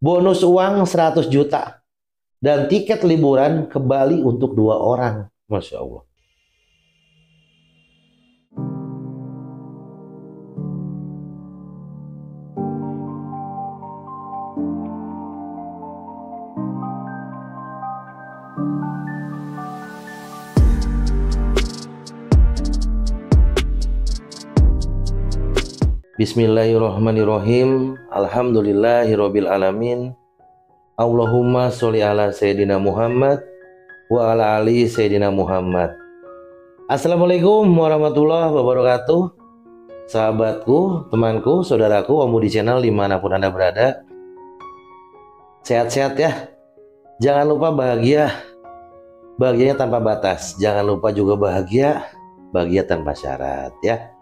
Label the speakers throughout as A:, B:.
A: bonus uang 100 juta, dan tiket liburan ke Bali untuk 2 orang. Masya Allah. Bismillahirrahmanirrahim. Alhamdulillahirabbil alamin. Allahumma sholli ala Sayyidina Muhammad wa ala ali Sayyidina Muhammad. Assalamualaikum warahmatullahi wabarakatuh. Sahabatku, temanku, saudaraku, Om Budi Channel dimanapun Anda berada. Sehat-sehat ya. Jangan lupa bahagia. Bahagianya tanpa batas. Jangan lupa juga bahagia tanpa syarat ya.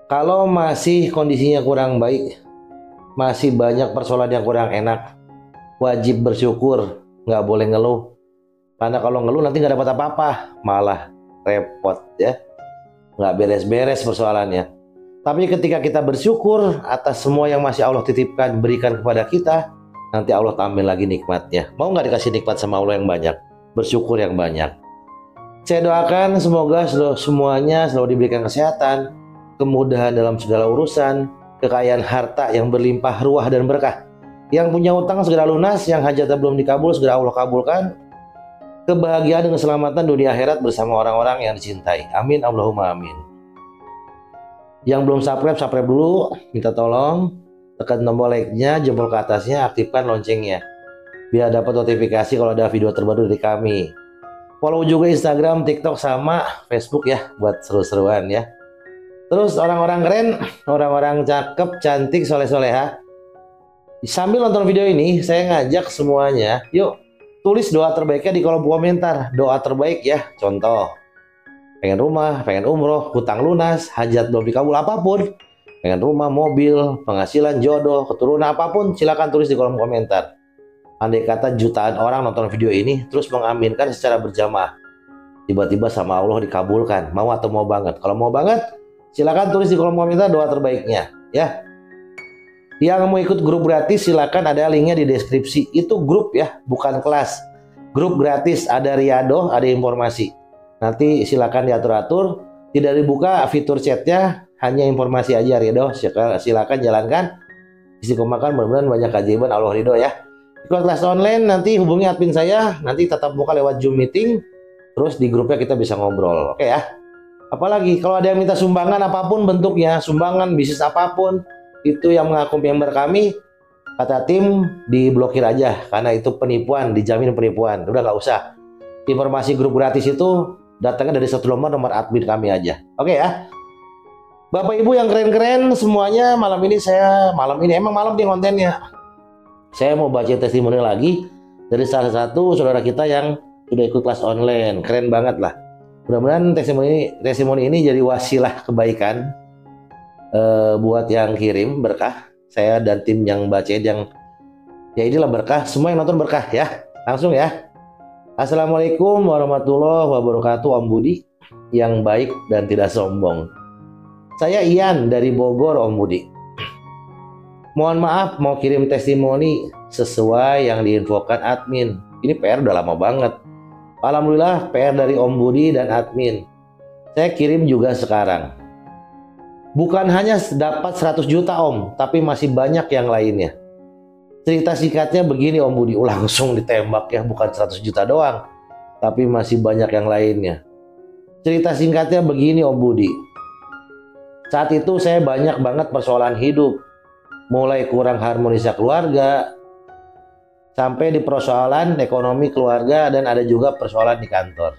A: Kalau masih kondisinya kurang baik, masih banyak persoalan yang kurang enak, wajib bersyukur, nggak boleh ngeluh. Karena kalau ngeluh nanti nggak dapat apa-apa, malah repot ya, nggak beres-beres persoalannya. Tapi ketika kita bersyukur atas semua yang masih Allah titipkan, berikan kepada kita, nanti Allah tambah lagi nikmatnya. Mau nggak dikasih nikmat sama Allah yang banyak? Bersyukur yang banyak. Saya doakan semoga semuanya selalu diberikan kesehatan, kemudahan dalam segala urusan, kekayaan harta yang berlimpah ruah dan berkah. Yang punya utang segera lunas, yang hajatnya belum dikabul segera Allah kabulkan. Kebahagiaan dan keselamatan dunia akhirat bersama orang-orang yang dicintai. Amin Allahumma amin. Yang belum subscribe dulu, minta tolong tekan tombol like-nya, jempol ke atasnya, aktifkan loncengnya biar dapat notifikasi kalau ada video terbaru dari kami. Follow juga Instagram, TikTok sama Facebook ya buat seru-seruan ya. Terus orang-orang keren, orang-orang cakep, cantik, soleh-soleha. Sambil nonton video ini, saya ngajak semuanya, yuk tulis doa terbaiknya di kolom komentar. Doa terbaik ya, contoh. Pengen rumah, pengen umroh, hutang lunas, hajat belum dikabul, apapun. Pengen rumah, mobil, penghasilan, jodoh, keturunan, apapun, silakan tulis di kolom komentar. Andai kata jutaan orang nonton video ini, terus mengaminkan secara berjamaah. Tiba-tiba sama Allah dikabulkan. Mau atau mau banget? Kalau mau banget, silakan tulis di kolom komentar doa terbaiknya ya. Yang mau ikut grup gratis silakan, ada linknya di deskripsi. Itu grup ya, bukan kelas. Grup gratis, ada riado, ada informasi. Nanti silakan diatur-atur. Tidak dibuka fitur chatnya, hanya informasi aja riado. Silakan jalankan. Istiqomahkan, mudah-mudahan banyak keajaiban Allah ridho ya. Ikut kelas online nanti hubungi admin saya. Nanti tatap muka lewat Zoom meeting. Terus di grupnya kita bisa ngobrol. Oke ya. Apalagi kalau ada yang minta sumbangan apapun bentuknya, sumbangan bisnis apapun, itu yang mengaku member kami, kata tim diblokir aja karena itu penipuan, dijamin penipuan. Udah nggak usah. Informasi grup gratis itu datangnya dari satu nomor admin kami aja. Oke ya. Bapak Ibu yang keren-keren semuanya, malam ini emang malam nih kontennya. Saya mau baca testimoni lagi dari salah satu saudara kita yang sudah ikut kelas online. Keren banget lah. Mudah-mudahan testimoni ini jadi wasilah kebaikan buat yang kirim berkah. Saya dan tim yang bacain yang ya inilah berkah. Semua yang nonton berkah ya. Langsung ya. Assalamualaikum warahmatullahi wabarakatuh. Om Budi yang baik dan tidak sombong. Saya Ian dari Bogor, Om Budi. Mohon maaf mau kirim testimoni sesuai yang diinfokan admin. Ini PR udah lama banget. Alhamdulillah PR dari Om Budi dan admin. Saya kirim juga sekarang. Bukan hanya dapat 100 juta Om, tapi masih banyak yang lainnya. Cerita singkatnya begini Om Budi, langsung ditembak ya, bukan 100 juta doang, tapi masih banyak yang lainnya. Cerita singkatnya begini Om Budi. Saat itu saya banyak banget persoalan hidup. Mulai kurang harmonisnya keluarga, sampai di persoalan ekonomi keluarga, dan ada juga persoalan di kantor.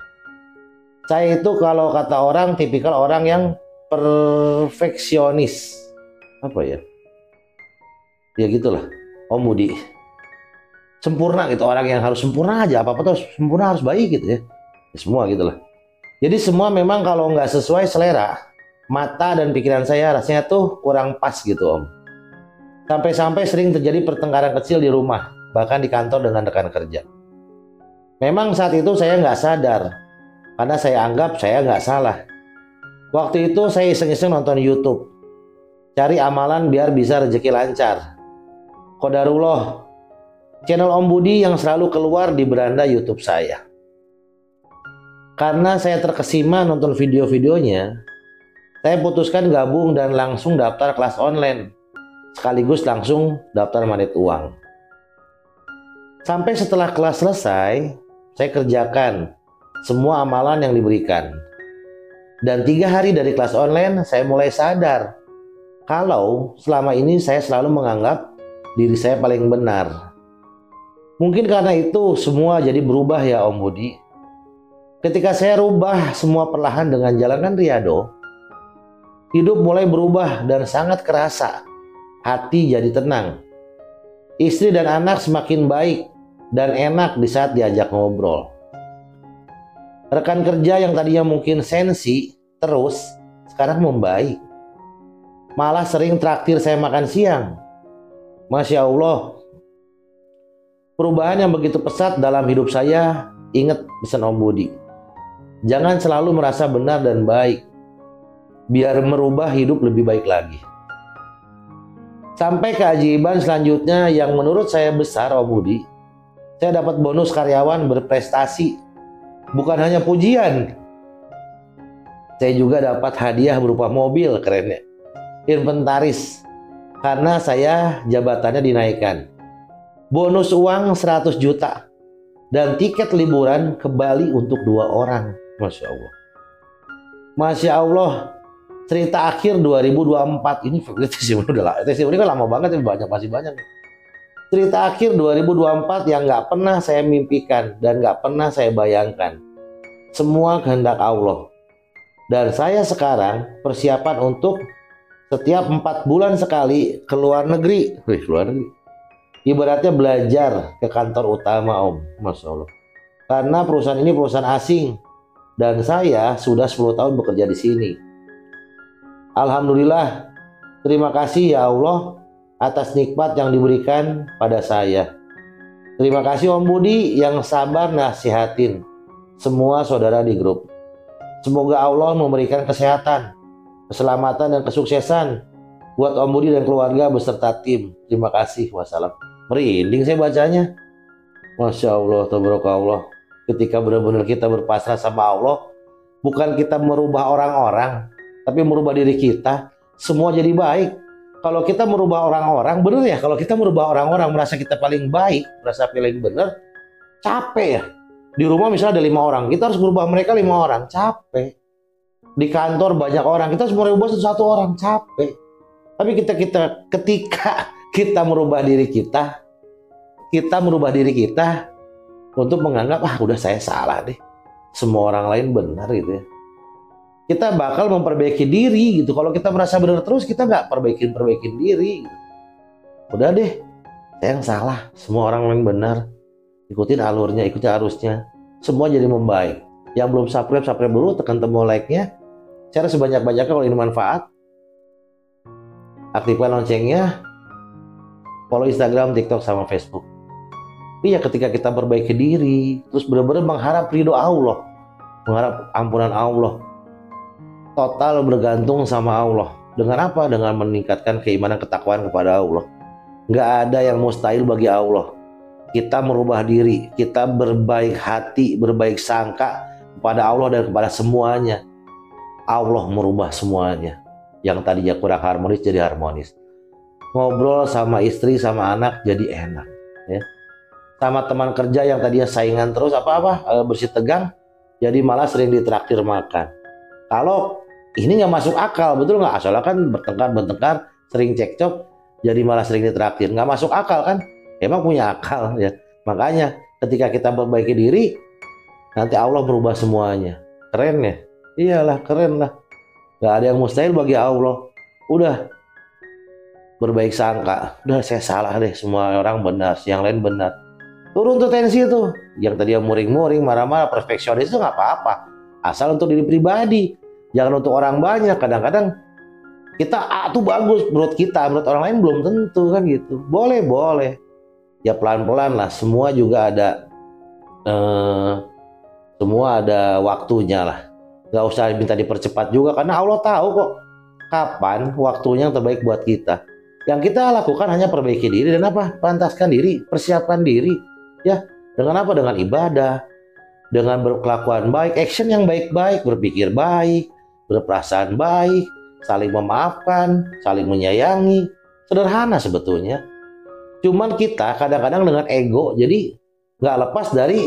A: Saya itu kalau kata orang tipikal orang yang perfeksionis. Apa ya? Ya gitulah, Om Budi. Sempurna gitu, orang yang harus sempurna aja, apa-apa tuh sempurna, harus baik gitu ya. Semua gitulah. Jadi semua memang kalau nggak sesuai selera, mata dan pikiran saya rasanya tuh kurang pas gitu Om. Sampai-sampai sering terjadi pertengkaran kecil di rumah, bahkan di kantor dengan rekan kerja. Memang saat itu saya nggak sadar, karena saya anggap saya nggak salah. Waktu itu saya iseng-iseng nonton YouTube, cari amalan biar bisa rezeki lancar. Qadarullah, channel Om Budi yang selalu keluar di beranda YouTube saya. Karena saya terkesima nonton video-videonya, saya putuskan gabung dan langsung daftar kelas online, sekaligus langsung daftar manit uang. Sampai setelah kelas selesai, saya kerjakan semua amalan yang diberikan. Dan 3 hari dari kelas online, saya mulai sadar kalau selama ini saya selalu menganggap diri saya paling benar. Mungkin karena itu semua jadi berubah ya Om Budi. Ketika saya rubah semua perlahan dengan jalankan Riyadho, hidup mulai berubah dan sangat kerasa. Hati jadi tenang. Istri dan anak semakin baik dan enak di saat diajak ngobrol. Rekan kerja yang tadinya mungkin sensi terus sekarang membaik. Malah sering traktir saya makan siang. Masya Allah. Perubahan yang begitu pesat dalam hidup saya. Ingat pesan Om Budi. Jangan selalu merasa benar dan baik. Biar merubah hidup lebih baik lagi. Sampai keajaiban selanjutnya yang menurut saya besar Om Budi. Saya dapat bonus karyawan berprestasi. Bukan hanya pujian. Saya juga dapat hadiah berupa mobil, kerennya. Inventaris. Karena saya jabatannya dinaikkan. Bonus uang 100 juta. Dan tiket liburan ke Bali untuk 2 orang. Masya Allah. Masya Allah. Cerita akhir 2024 ini testimoni kan lama banget, masih banyak. Cerita akhir 2024 yang nggak pernah saya mimpikan dan nggak pernah saya bayangkan. Semua kehendak Allah. Dan saya sekarang persiapan untuk setiap 4 bulan sekali ke luar negeri. Luar negeri. Ibaratnya belajar ke kantor utama Om. Masya Allah. Karena perusahaan ini perusahaan asing. Dan saya sudah 10 tahun bekerja di sini. Alhamdulillah. Terima kasih ya Allah atas nikmat yang diberikan pada saya. Terima kasih Om Budi yang sabar nasihatin semua saudara di grup. Semoga Allah memberikan kesehatan, keselamatan dan kesuksesan buat Om Budi dan keluarga beserta tim. Terima kasih. Wassalam. Merinding saya bacanya. Masya Allah, tabarakallah. Ketika benar-benar kita berpasrah sama Allah, bukan kita merubah orang-orang, tapi merubah diri kita, semua jadi baik. Kalau kita merubah orang-orang, bener ya, kalau kita merubah orang-orang merasa kita paling baik, merasa paling bener, capek ya. Di rumah misalnya ada 5 orang, kita harus merubah mereka 5 orang, capek. Di kantor banyak orang, kita harus merubah satu orang, capek. Tapi ketika kita merubah diri kita merubah diri kita untuk menganggap, udah saya salah deh, semua orang lain benar gitu ya. Kita bakal memperbaiki diri gitu. Kalau kita merasa benar terus, kita nggak perbaikin diri gitu. Udah deh, saya yang salah, semua orang lain benar. Ikutin alurnya, ikutin arusnya, semua jadi membaik. Yang belum subscribe dulu, tekan tombol like-nya, share sebanyak-banyaknya kalau ini manfaat. Aktifkan loncengnya, follow Instagram, TikTok, sama Facebook. Iya, ketika kita perbaiki diri, terus benar-benar mengharap ridho Allah, mengharap ampunan Allah, total bergantung sama Allah. Dengan apa? Dengan meningkatkan keimanan ketakwaan kepada Allah. Nggak ada yang mustahil bagi Allah. Kita merubah diri, kita berbaik hati, berbaik sangka kepada Allah dan kepada semuanya. Allah merubah semuanya. Yang tadinya kurang harmonis jadi harmonis. Ngobrol sama istri, sama anak jadi enak. Ya. Sama teman kerja yang tadinya saingan terus bersih tegang, jadi malah sering ditraktir makan. Kalau ini nggak masuk akal, betul nggak? Asalnya kan bertengkar, sering cekcok, jadi malah sering ditraktir. Nggak masuk akal kan? Emang punya akal ya. Makanya ketika kita perbaiki diri, nanti Allah merubah semuanya. Keren ya? Iyalah, keren lah. Nggak ada yang mustahil bagi Allah. Udah berbaik sangka. Udah saya salah deh, semua orang benar, yang lain benar. Turun tuh tensi tuh. Yang tadi yang muring-muring, marah-marah, perfeksionis itu nggak apa-apa. Asal untuk diri pribadi. Jangan untuk orang banyak. Kadang-kadang kita tuh bagus menurut kita, menurut orang lain belum tentu kan gitu. Boleh. Ya pelan-pelan lah. Semua juga ada waktunya lah. Gak usah minta dipercepat juga karena Allah tahu kok kapan waktunya yang terbaik buat kita. Yang kita lakukan hanya perbaiki diri dan apa? Pantaskan diri, persiapkan diri. Ya, dengan apa? Dengan ibadah, dengan berkelakuan baik, action yang baik-baik, berpikir baik, berperasaan baik, saling memaafkan, saling menyayangi. Sederhana sebetulnya. Cuman kita kadang-kadang dengan ego, jadi nggak lepas dari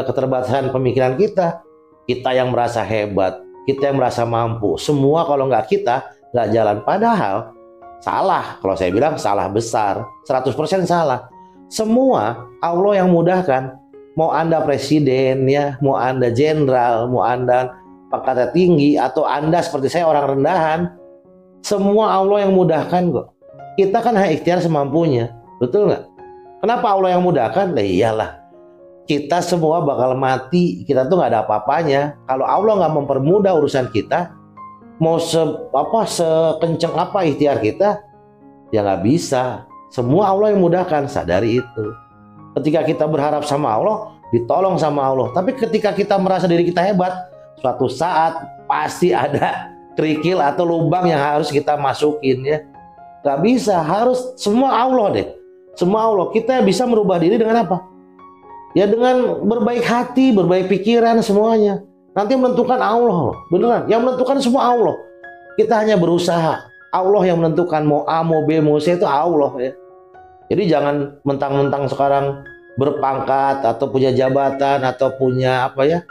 A: keterbatasan pemikiran kita. Kita yang merasa hebat, kita yang merasa mampu. Semua kalau nggak kita, nggak jalan. Padahal salah, kalau saya bilang salah besar, 100% salah. Semua Allah yang mudahkan. Mau Anda presiden ya, mau Anda jenderal, mau Anda pangkatnya tinggi, atau Anda seperti saya orang rendahan, semua Allah yang mudahkan kok. Kita kan hanya ikhtiar semampunya, betul nggak? Kenapa Allah yang mudahkan? Nah, iyalah, kita semua bakal mati, kita tuh nggak ada apa-apanya. Kalau Allah nggak mempermudah urusan kita, mau sekenceng apa ikhtiar kita, ya nggak bisa. Semua Allah yang mudahkan, sadari itu. Ketika kita berharap sama Allah, ditolong sama Allah. Tapi ketika kita merasa diri kita hebat, suatu saat pasti ada kerikil atau lubang yang harus kita masukin ya. Gak bisa, harus semua Allah deh. Semua Allah. Kita bisa merubah diri dengan apa? Ya dengan berbaik hati, berbaik pikiran semuanya. Nanti menentukan Allah, beneran. Yang menentukan semua Allah. Kita hanya berusaha. Allah yang menentukan mau A, mau B, mau C itu Allah ya. Jadi jangan mentang-mentang sekarang berpangkat atau punya jabatan atau punya apa ya,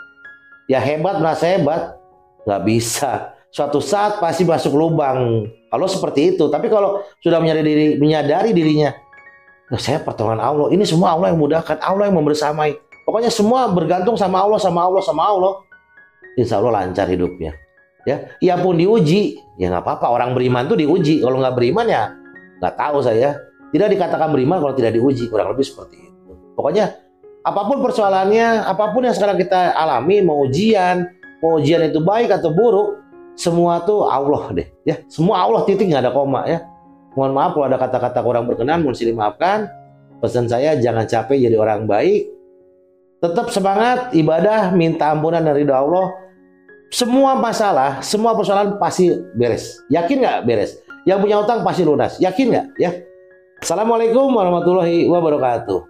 A: ya hebat, merasa hebat, nggak bisa. Suatu saat pasti masuk lubang. Kalau seperti itu, tapi kalau sudah menyadari dirinya, nah, saya pertolongan Allah. Ini semua Allah yang mudahkan, Allah yang membersamai. Pokoknya semua bergantung sama Allah, sama Allah, sama Allah. Insya Allah lancar hidupnya. Ya, ia pun diuji, ya nggak apa-apa. Orang beriman tuh diuji. Kalau nggak beriman ya nggak tahu saya. Tidak dikatakan beriman kalau tidak diuji, kurang lebih seperti itu. Pokoknya apapun persoalannya, apapun yang sekarang kita alami, mau ujian itu baik atau buruk, semua tuh Allah deh. Ya, semua Allah, titik, nggak ada koma ya. Mohon maaf kalau ada kata-kata kurang berkenan, mohon dimaafkan. Pesan saya jangan capek jadi orang baik. Tetap semangat ibadah, minta ampunan dari ridha Allah. Semua masalah, semua persoalan pasti beres. Yakin nggak beres? Yang punya utang pasti lunas. Yakin nggak? Ya. Assalamualaikum warahmatullahi wabarakatuh.